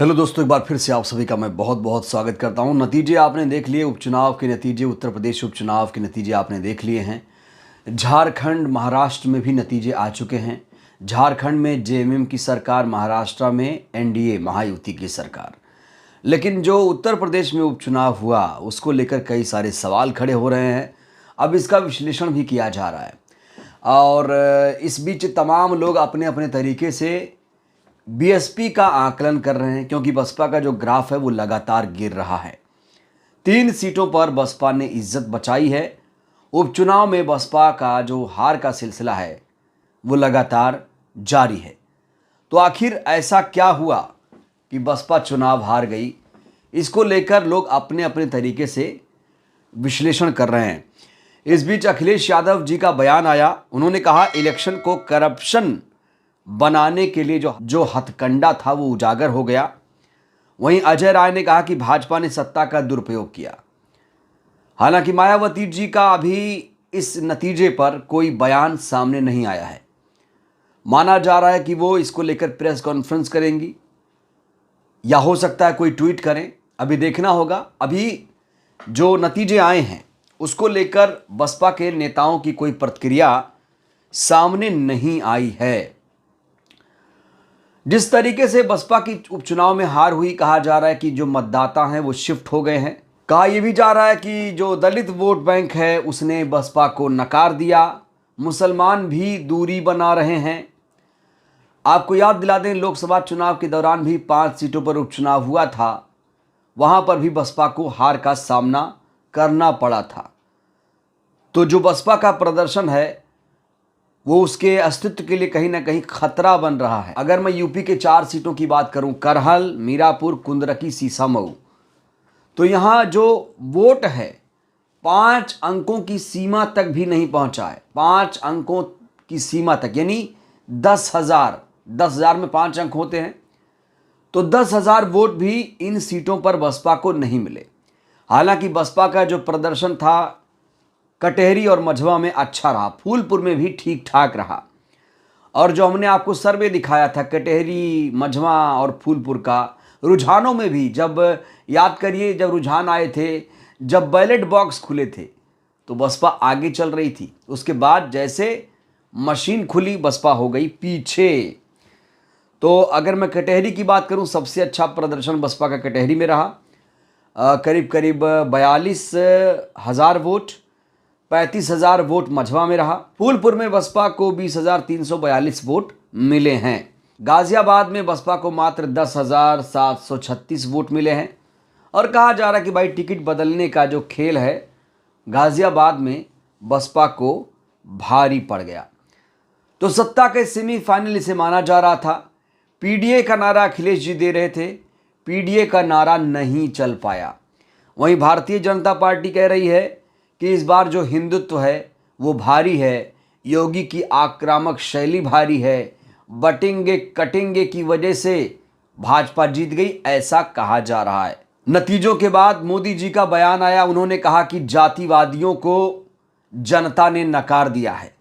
Hello दोस्तों, एक बार फिर से आप सभी का मैं बहुत बहुत स्वागत करता हूं। नतीजे आपने देख लिए, उपचुनाव के नतीजे, उत्तर प्रदेश उपचुनाव के नतीजे आपने देख लिए हैं। झारखंड, महाराष्ट्र में भी नतीजे आ चुके हैं। झारखंड में जेएमएम की सरकार, महाराष्ट्र में एनडीए महायुति की सरकार। लेकिन जो उत्तर प्रदेश में उपचुनाव हुआ उसको लेकर कई सारे सवाल खड़े हो रहे हैं। अब इसका विश्लेषण भी किया जा रहा है और इस बीच तमाम लोग अपने अपने तरीके से बीएसपी का आकलन कर रहे हैं, क्योंकि बसपा का जो ग्राफ है वो लगातार गिर रहा है। 3 सीटों पर बसपा ने इज्जत बचाई है। उपचुनाव में बसपा का जो हार का सिलसिला है वो लगातार जारी है। तो आखिर ऐसा क्या हुआ कि बसपा चुनाव हार गई? इसको लेकर लोग अपने अपने तरीके से विश्लेषण कर रहे हैं। इस बीच अखिलेश यादव जी का बयान आया। उन्होंने कहा इलेक्शन को करप्शन बनाने के लिए जो हथकंडा था वो उजागर हो गया। वहीं अजय राय ने कहा कि भाजपा ने सत्ता का दुरुपयोग किया। हालांकि मायावती जी का अभी इस नतीजे पर कोई बयान सामने नहीं आया है। माना जा रहा है कि वो इसको लेकर प्रेस कॉन्फ्रेंस करेंगी या हो सकता है कोई ट्वीट करें। अभी देखना होगा। अभी जो नतीजे आए हैं उसको लेकर बसपा के नेताओं की कोई प्रतिक्रिया सामने नहीं आई है। जिस तरीके से बसपा की उपचुनाव में हार हुई, कहा जा रहा है कि जो मतदाता हैं वो शिफ्ट हो गए हैं। कहा यह भी जा रहा है कि जो दलित वोट बैंक है उसने बसपा को नकार दिया। मुसलमान भी दूरी बना रहे हैं। आपको याद दिला दें, लोकसभा चुनाव के दौरान भी 5 सीटों पर उपचुनाव हुआ था। वहां पर भी बसपा को हार का सामना करना पड़ा था। तो जो बसपा का प्रदर्शन है वो उसके अस्तित्व के लिए कहीं ना कहीं खतरा बन रहा है। अगर मैं यूपी के 4 सीटों की बात करूं, करहल, मीरापुर, कुंदरकी, सीसामऊ, तो यहां जो वोट है 5 अंकों की सीमा तक भी नहीं पहुंचा है। 5 अंकों की सीमा तक, यानी 10,000 में 5 अंक होते हैं, तो 10,000 वोट भी इन सीटों पर बसपा को नहीं मिले। हालांकि बसपा का जो प्रदर्शन था कटेहरी और मझवा में अच्छा रहा, फूलपुर में भी ठीक ठाक रहा। और जो हमने आपको सर्वे दिखाया था कटेहरी, मझवा और फूलपुर का, रुझानों में भी, जब याद करिए जब रुझान आए थे, जब बैलेट बॉक्स खुले थे तो बसपा आगे चल रही थी। उसके बाद जैसे मशीन खुली बसपा हो गई पीछे। तो अगर मैं कटेहरी की बात करूं, सबसे अच्छा प्रदर्शन बसपा का कटेहरी में रहा। करीब करीब 42,000 वोट, 35,000 वोट मझवा में रहा। फूलपुर में बसपा को 20,342 वोट मिले हैं। गाजियाबाद में बसपा को मात्र 10,736 वोट मिले हैं। और कहा जा रहा है कि भाई टिकट बदलने का जो खेल है गाजियाबाद में बसपा को भारी पड़ गया। तो सत्ता के सेमीफाइनल इसे माना जा रहा था। पीडीए का नारा अखिलेश जी दे रहे थे, पीडीए का नारा नहीं चल पाया। वहीं भारतीय जनता पार्टी कह रही है कि इस बार जो हिंदुत्व है वो भारी है, योगी की आक्रामक शैली भारी है, बटेंगे कटेंगे की वजह से भाजपा जीत गई, ऐसा कहा जा रहा है। नतीजों के बाद मोदी जी का बयान आया। उन्होंने कहा कि जातिवादियों को जनता ने नकार दिया है।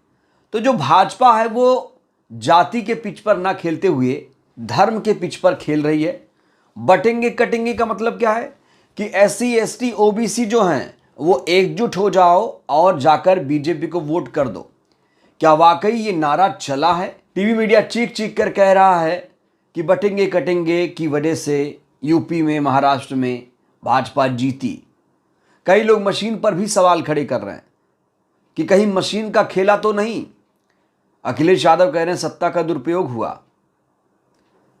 तो जो भाजपा है वो जाति के पिच पर ना खेलते हुए धर्म के पिच पर खेल रही है। बटेंगे कटेंगे का मतलब क्या है कि SC ST OBC जो हैं वो एकजुट हो जाओ और जाकर बीजेपी को वोट कर दो। क्या वाकई ये नारा चला है? टीवी मीडिया चीख चीख कर कह रहा है कि बटेंगे कटेंगे की वजह से यूपी में, महाराष्ट्र में भाजपा जीती। कई लोग मशीन पर भी सवाल खड़े कर रहे हैं कि कहीं मशीन का खेला तो नहीं। अखिलेश यादव कह रहे हैं सत्ता का दुरुपयोग हुआ,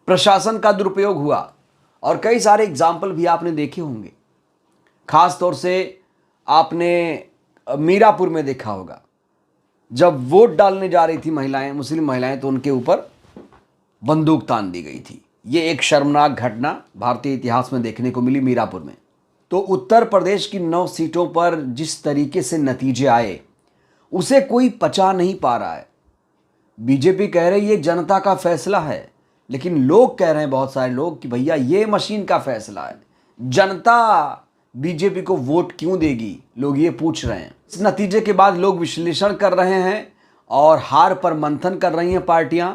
प्रशासन का दुरुपयोग हुआ। और कई सारे एग्जाम्पल भी आपने देखे होंगे। खास तौर से आपने मीरापुर में देखा होगा, जब वोट डालने जा रही थी महिलाएं, मुस्लिम महिलाएं, तो उनके ऊपर बंदूक तान दी गई थी। ये एक शर्मनाक घटना भारतीय इतिहास में देखने को मिली मीरापुर में। तो उत्तर प्रदेश की 9 सीटों पर जिस तरीके से नतीजे आए उसे कोई पचा नहीं पा रहा है। बीजेपी कह रही है जनता का फैसला है, लेकिन लोग कह रहे हैं, बहुत सारे लोग, कि भैया ये मशीन का फैसला है, जनता बीजेपी को वोट क्यों देगी, लोग ये पूछ रहे हैं। इस नतीजे के बाद लोग विश्लेषण कर रहे हैं और हार पर मंथन कर रही हैं पार्टियां।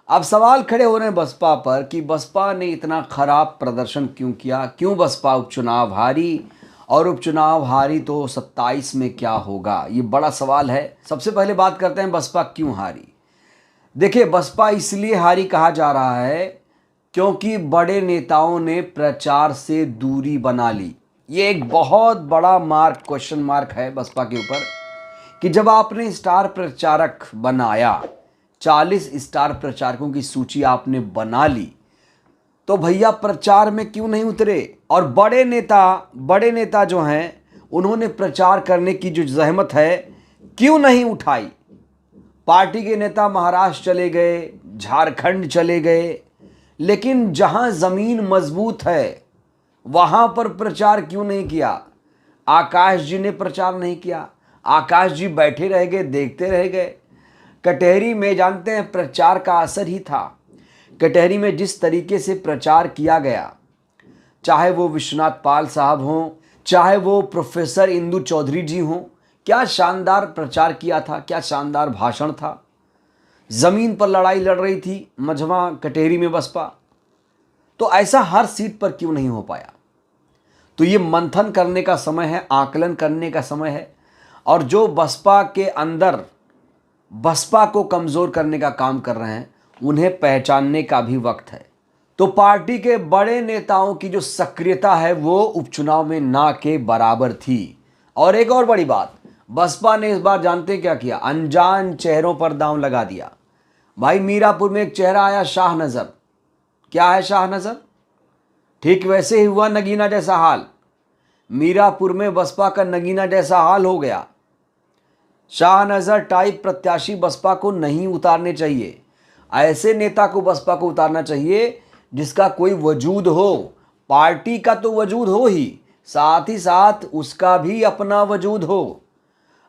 अब सवाल खड़े हो रहे हैं बसपा पर कि बसपा ने इतना खराब प्रदर्शन क्यों किया, क्यों बसपा उपचुनाव हारी, और उपचुनाव हारी तो 27 में क्या होगा, ये बड़ा सवाल है। सबसे पहले बात करते हैं बसपा क्यों हारी। देखिए, बसपा इसलिए हारी कहा जा रहा है क्योंकि बड़े नेताओं ने प्रचार से दूरी बना ली। ये एक बहुत बड़ा मार्क, क्वेश्चन मार्क है बसपा के ऊपर कि जब आपने स्टार प्रचारक बनाया, 40 स्टार प्रचारकों की सूची आपने बना ली, तो भैया प्रचार में क्यों नहीं उतरे। और बड़े नेता जो हैं, उन्होंने प्रचार करने की जो जहमत है क्यों नहीं उठाई। पार्टी के नेता महाराष्ट्र चले गए, झारखंड चले गए, लेकिन जहां जमीन मजबूत है वहां पर प्रचार क्यों नहीं किया। आकाश जी ने प्रचार नहीं किया, आकाश जी बैठे रह गए, देखते रह गए। कटहरी में जानते हैं प्रचार का असर ही था। कटहरी में जिस तरीके से प्रचार किया गया, चाहे वो विश्वनाथ पाल साहब हों, चाहे वो प्रोफेसर इंदु चौधरी जी हों, क्या शानदार प्रचार किया था, क्या शानदार भाषण था। जमीन पर लड़ाई लड़ रही थी मझवा कटहरी में बसपा। तो ऐसा हर सीट पर क्यों नहीं हो पाया। तो ये मंथन करने का समय है, आकलन करने का समय है, और जो बसपा के अंदर बसपा को कमज़ोर करने का काम कर रहे हैं, उन्हें पहचानने का भी वक्त है। तो पार्टी के बड़े नेताओं की जो सक्रियता है वो उपचुनाव में ना के बराबर थी। और एक और बड़ी बात, बसपा ने इस बार जानते क्या किया, अनजान चेहरों पर दांव लगा दिया। भाई, मीरापुर में एक चेहरा आया, शाह नज़र। क्या है शाह नज़र? ठीक वैसे ही हुआ नगीना जैसा हाल। मीरापुर में बसपा का नगीना जैसा हाल हो गया। शाह नज़र टाइप प्रत्याशी बसपा को नहीं उतारने चाहिए। ऐसे नेता को बसपा को उतारना चाहिए जिसका कोई वजूद हो। पार्टी का तो वजूद हो ही, साथ ही साथ उसका भी अपना वजूद हो।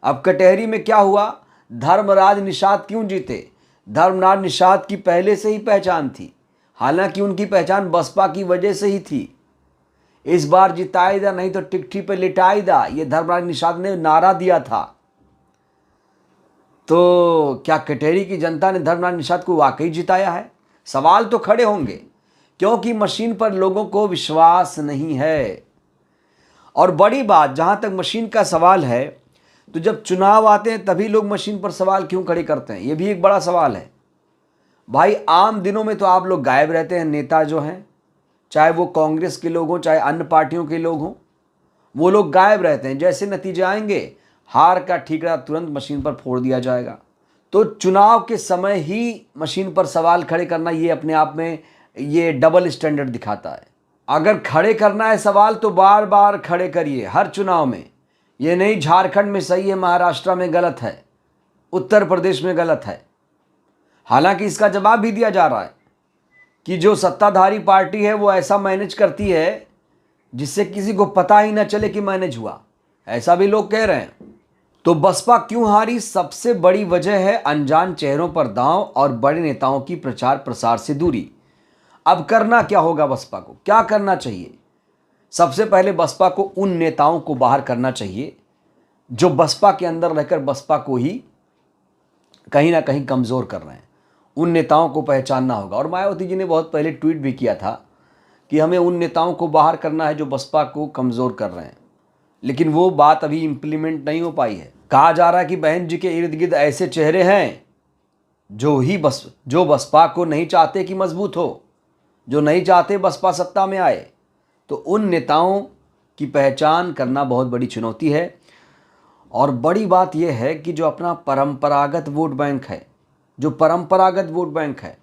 अब कटहरी में क्या हुआ, धर्मराज निषाद क्यों जीते। धर्मराज निषाद की पहले से ही पहचान थी, हालांकि उनकी पहचान बसपा की वजह से ही थी। इस बार जिताएगा नहीं तो टिकठी पे लिटाएगा, ये धर्मराज निषाद ने नारा दिया था। तो क्या कटहरी की जनता ने धर्मराज निषाद को वाकई जिताया है? सवाल तो खड़े होंगे, क्योंकि मशीन पर लोगों को विश्वास नहीं है। और बड़ी बात, जहां तक मशीन का सवाल है, तो जब चुनाव आते हैं तभी लोग मशीन पर सवाल क्यों खड़े करते हैं, ये भी एक बड़ा सवाल है। भाई, आम दिनों में तो आप लोग गायब रहते हैं। नेता जो हैं, चाहे वो कांग्रेस के लोग हों, चाहे अन्य पार्टियों के लोग हों, वो लोग गायब रहते हैं। जैसे नतीजे आएंगे, हार का ठीकरा तुरंत मशीन पर फोड़ दिया जाएगा। तो चुनाव के समय ही मशीन पर सवाल खड़े करना, ये अपने आप में ये डबल स्टैंडर्ड दिखाता है। अगर खड़े करना है सवाल तो बार बार खड़े करिए हर चुनाव में। ये नहीं झारखंड में सही है, महाराष्ट्र में गलत है, उत्तर प्रदेश में गलत है। हालांकि इसका जवाब भी दिया जा रहा है कि जो सत्ताधारी पार्टी है वो ऐसा मैनेज करती है जिससे किसी को पता ही ना चले कि मैनेज हुआ, ऐसा भी लोग कह रहे हैं। तो बसपा क्यों हारी, सबसे बड़ी वजह है अनजान चेहरों पर दांव और बड़े नेताओं की प्रचार प्रसार से दूरी। अब करना क्या होगा, बसपा को क्या करना चाहिए? सबसे पहले बसपा को उन नेताओं को बाहर करना चाहिए जो बसपा के अंदर रहकर बसपा को ही कहीं ना कहीं कमज़ोर कर रहे हैं। उन नेताओं को पहचानना होगा। और मायावती जी ने बहुत पहले ट्वीट भी किया था कि हमें उन नेताओं को बाहर करना है जो बसपा को कमज़ोर कर रहे हैं, लेकिन वो बात अभी इम्प्लीमेंट नहीं हो पाई है। कहा जा रहा है कि बहन जी के इर्द गिर्द ऐसे चेहरे हैं जो बसपा को नहीं चाहते कि मजबूत हो, जो नहीं चाहते बसपा सत्ता में आए। तो उन नेताओं की पहचान करना बहुत बड़ी चुनौती है। और बड़ी बात यह है कि जो अपना परंपरागत वोट बैंक है,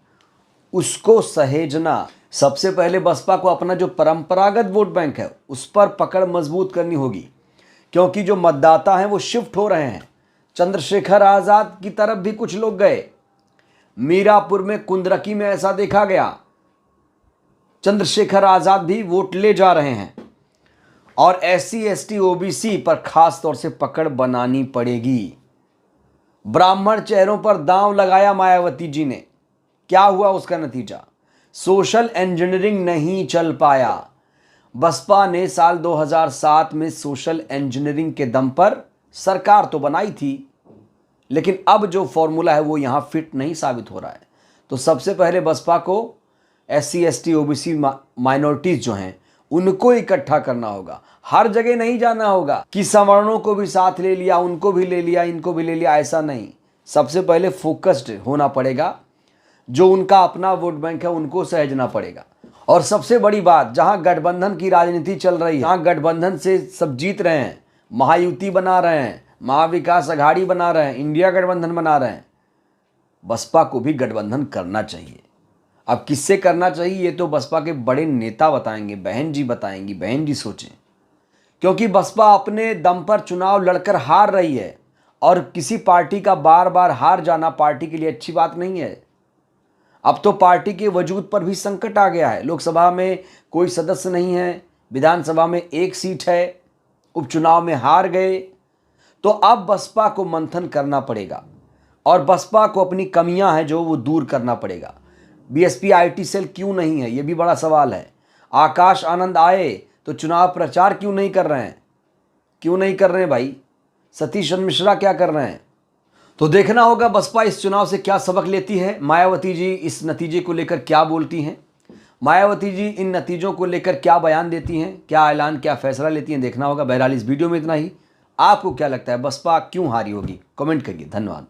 उसको सहेजना। सबसे पहले बसपा को अपना जो परंपरागत वोट बैंक है उस पर पकड़ मजबूत करनी होगी, क्योंकि जो मतदाता हैं वो शिफ्ट हो रहे हैं। चंद्रशेखर आज़ाद की तरफ भी कुछ लोग गए, मीरापुर में कुंदरकी में ऐसा देखा गया। चंद्रशेखर आज़ाद भी वोट ले जा रहे हैं। और SC ST OBC पर खास तौर से पकड़ बनानी पड़ेगी। ब्राह्मण चेहरों पर दांव लगाया मायावती जी ने, क्या हुआ उसका नतीजा? सोशल इंजीनियरिंग नहीं चल पाया। बसपा ने साल 2007 में सोशल इंजीनियरिंग के दम पर सरकार तो बनाई थी, लेकिन अब जो फॉर्मूला है वो यहां फिट नहीं साबित हो रहा है। तो सबसे पहले बसपा को SC ST OBC माइनॉरिटीज जो हैं उनको इकट्ठा करना होगा। हर जगह नहीं जाना होगा कि सवर्णों को भी साथ ले लिया, उनको भी ले लिया, इनको भी ले लिया, ऐसा नहीं। सबसे पहले फोकस्ड होना पड़ेगा, जो उनका अपना वोट बैंक है उनको सहेजना पड़ेगा। और सबसे बड़ी बात, जहां गठबंधन की राजनीति चल रही है, जहां गठबंधन से सब जीत रहे हैं, महायुति बना रहे हैं, महाविकास अघाड़ी बना रहे हैं, इंडिया गठबंधन बना रहे हैं, बसपा को भी गठबंधन करना चाहिए। अब किससे करना चाहिए ये तो बसपा के बड़े नेता बताएंगे, बहन जी बताएंगी, बहन जी सोचें। क्योंकि बसपा अपने दम पर चुनाव लड़कर हार रही है और किसी पार्टी का बार बार हार जाना पार्टी के लिए अच्छी बात नहीं है। अब तो पार्टी के वजूद पर भी संकट आ गया है। लोकसभा में कोई सदस्य नहीं है, विधानसभा में 1 सीट है, उपचुनाव में हार गए। तो अब बसपा को मंथन करना पड़ेगा और बसपा को अपनी कमियां हैं जो वो दूर करना पड़ेगा। BSP IT सेल क्यों नहीं है, ये भी बड़ा सवाल है। आकाश आनंद आए तो चुनाव प्रचार क्यों नहीं कर रहे हैं, क्यों नहीं कर रहे हैं भाई? सतीश चंद्र मिश्रा क्या कर रहे हैं? तो देखना होगा बसपा इस चुनाव से क्या सबक लेती है। मायावती जी इस नतीजे को लेकर क्या बोलती हैं, मायावती जी इन नतीजों को लेकर क्या बयान देती हैं, क्या ऐलान, क्या फैसला लेती हैं, देखना होगा। बहरहाल इस वीडियो में इतना ही। आपको क्या लगता है बसपा क्यों हारी होगी? कमेंट करिए। धन्यवाद।